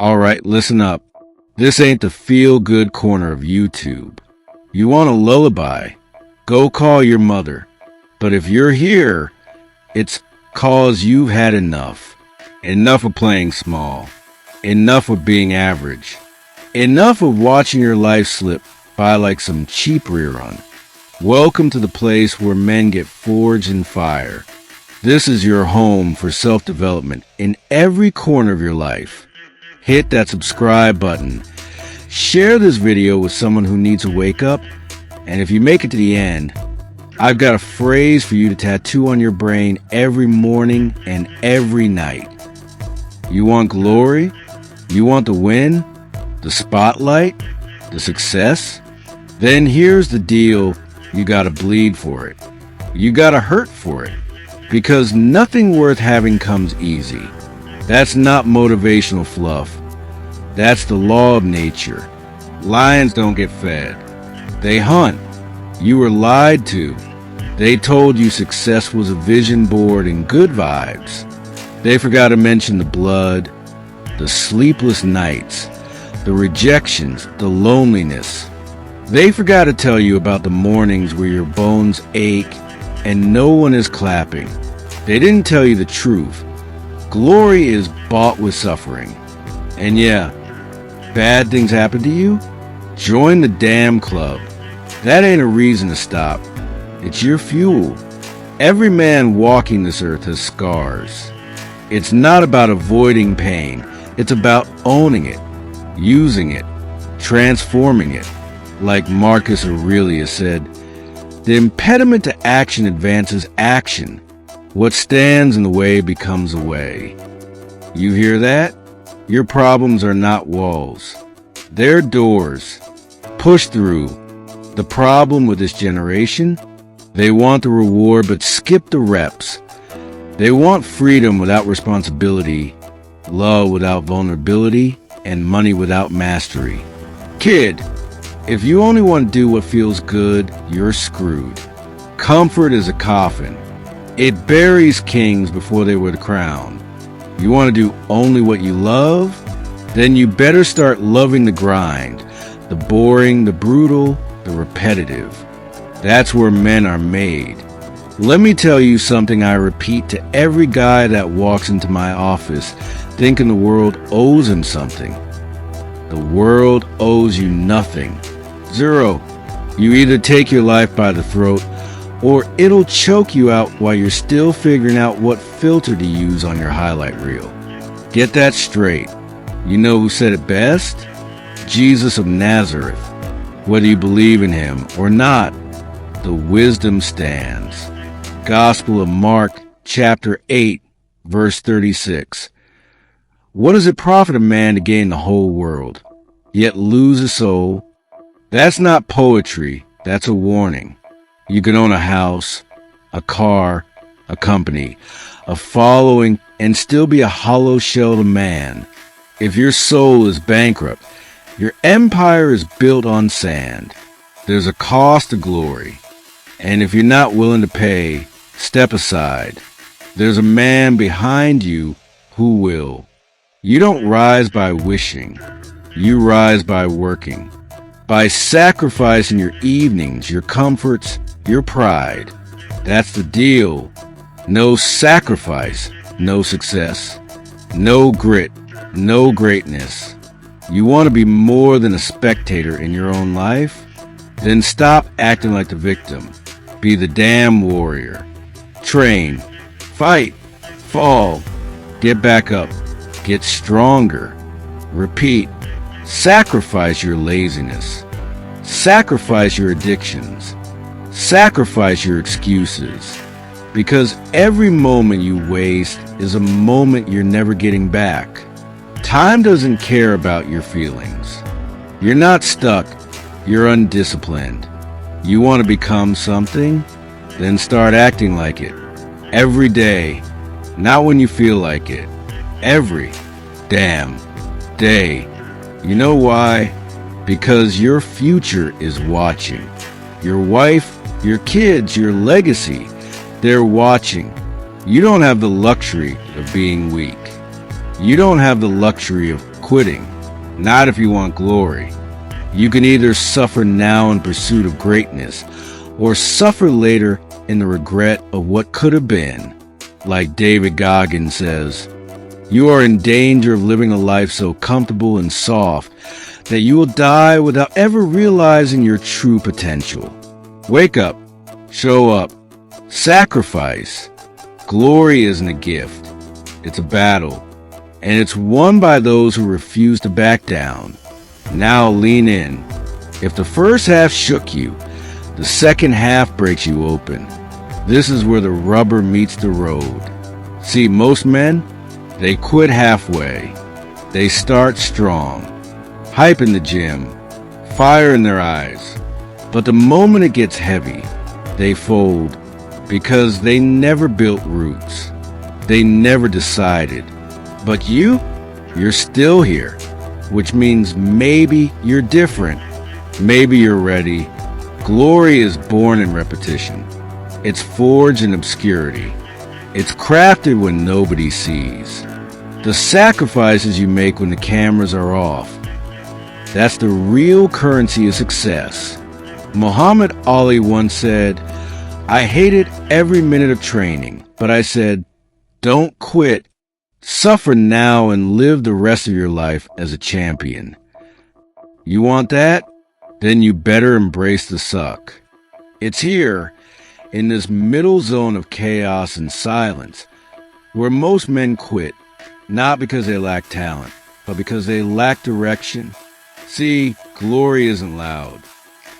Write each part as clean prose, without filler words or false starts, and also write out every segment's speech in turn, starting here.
Alright, listen up. This ain't the feel-good corner of YouTube. You want a lullaby? Go call your mother. But if you're here, it's 'cause you've had enough. Enough of playing small. Enough of being average. Enough of watching your life slip by like some cheap rerun. Welcome to the place where men get forged in fire. This is your home for self-development in every corner of your life. Hit that subscribe button. Share this video with someone who needs a wake up. And if you make it to the end, I've got a phrase for you to tattoo on your brain every morning and every night. You want glory? You want the win? The spotlight? The success? Then here's the deal. You gotta bleed for it. You gotta hurt for it. Because nothing worth having comes easy. That's not motivational fluff. That's the law of nature. Lions don't get fed. They hunt. You were lied to. They told you success was a vision board and good vibes. They forgot to mention the blood, the sleepless nights, the rejections, the loneliness. They forgot to tell you about the mornings where your bones ache and no one is clapping. They didn't tell you the truth. Glory is bought with suffering. And yeah, bad things happen to you? Join the damn club. That ain't a reason to stop. It's your fuel. Every man walking this earth has scars. It's not about avoiding pain. It's about owning it, using it, transforming it. Like Marcus Aurelius said, the impediment to action advances action. What stands in the way becomes a way. You hear that? Your problems are not walls. They're doors. Push through. The problem with this generation? They want the reward but skip the reps. They want freedom without responsibility, love without vulnerability, and money without mastery. Kid, if you only want to do what feels good, you're screwed. Comfort is a coffin. It buries kings before they were crowned. You want to do only what you love? Then you better start loving the grind, the boring, the brutal, the repetitive. That's where men are made. Let me tell you something I repeat to every guy that walks into my office thinking the world owes him something. The world owes you nothing. Zero. You either take your life by the throat or it'll choke you out while you're still figuring out what filter to use on your highlight reel. Get that straight. You know who said it best? Jesus of Nazareth. Whether you believe in him or not, the wisdom stands. Gospel of Mark, chapter 8, verse 36. What does it profit a man to gain the whole world, yet lose his soul? That's not poetry, that's a warning. You can own a house, a car, a company, a following, and still be a hollow-shelled man. If your soul is bankrupt, your empire is built on sand. There's a cost to glory. And if you're not willing to pay, step aside. There's a man behind you who will. You don't rise by wishing. You rise by working. By sacrificing your evenings, your comforts, your pride. That's the deal. No sacrifice, no success. No grit, no greatness. You want to be more than a spectator in your own life? Then stop acting like the victim. Be the damn warrior. Train, fight, fall, get back up, get stronger. Repeat, sacrifice your laziness. Sacrifice your addictions. Sacrifice your excuses. Because every moment you waste is a moment you're never getting back. Time doesn't care about your feelings. You're not stuck. You're undisciplined. You want to become something? Then start acting like it. Every day. Not when you feel like it. Every damn day. You know why? Because your future is watching. Your wife, your kids, your legacy, they're watching. You don't have the luxury of being weak. You don't have the luxury of quitting, not if you want glory. You can either suffer now in pursuit of greatness, or suffer later in the regret of what could have been. Like David Goggins says, you are in danger of living a life so comfortable and soft that you will die without ever realizing your true potential. Wake up, show up, sacrifice. Glory isn't a gift, it's a battle, and it's won by those who refuse to back down. Now lean in. If the first half shook you, the second half breaks you open. This is where the rubber meets the road. See, most men, they quit halfway. They start strong, hype in the gym, fire in their eyes. But the moment it gets heavy, they fold because they never built roots. They never decided. But you're still here, which means maybe you're different. Maybe you're ready. Glory is born in repetition. It's forged in obscurity. It's crafted when nobody sees. The sacrifices you make when the cameras are off. That's the real currency of success. Muhammad Ali once said, I hated every minute of training, but I said, don't quit. Suffer now and live the rest of your life as a champion. You want that? Then you better embrace the suck. It's here, in this middle zone of chaos and silence, where most men quit, not because they lack talent, but because they lack direction. See, glory isn't loud.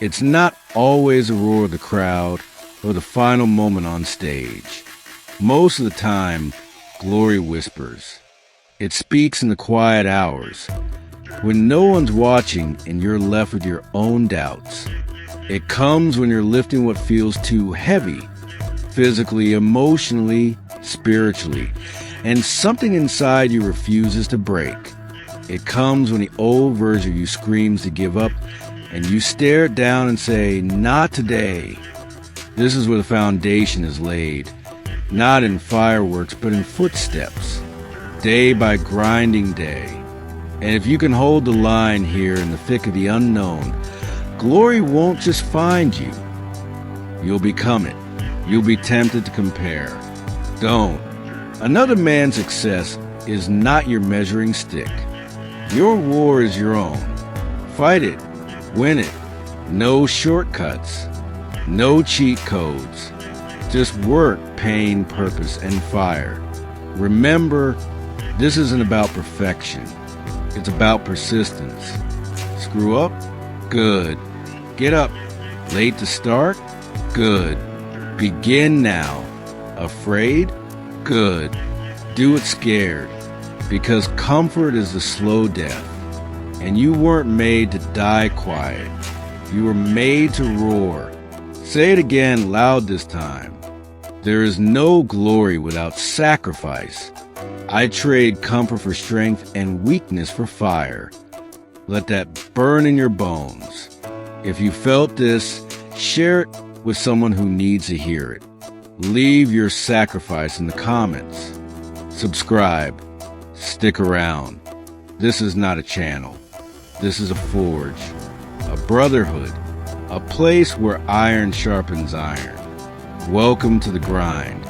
It's not always the roar of the crowd or the final moment on stage. Most of the time, glory whispers. It speaks in the quiet hours, when no one's watching and you're left with your own doubts. It comes when you're lifting what feels too heavy, physically, emotionally, spiritually, and something inside you refuses to break. It comes when the old version of you screams to give up, and you stare it down and say, not today. This is where the foundation is laid, not in fireworks, but in footsteps, day by grinding day. And if you can hold the line here in the thick of the unknown, glory won't just find you. You'll become it. You'll be tempted to compare. Don't. Another man's success is not your measuring stick. Your war is your own. Fight it. Win it. No shortcuts. No cheat codes. Just work, pain, purpose, and fire. Remember, this isn't about perfection. It's about persistence. Screw up? Good. Get up. Late to start? Good. Begin now. Afraid? Good. Do it scared. Because comfort is the slow death. And you weren't made to die quiet. You were made to roar. Say it again loud this time. There is no glory without sacrifice. I trade comfort for strength and weakness for fire. Let that burn in your bones. If you felt this, share it with someone who needs to hear it. Leave your sacrifice in the comments. Subscribe. Stick around. This is not a channel. This is a forge, a brotherhood, a place where iron sharpens iron. Welcome to the grind.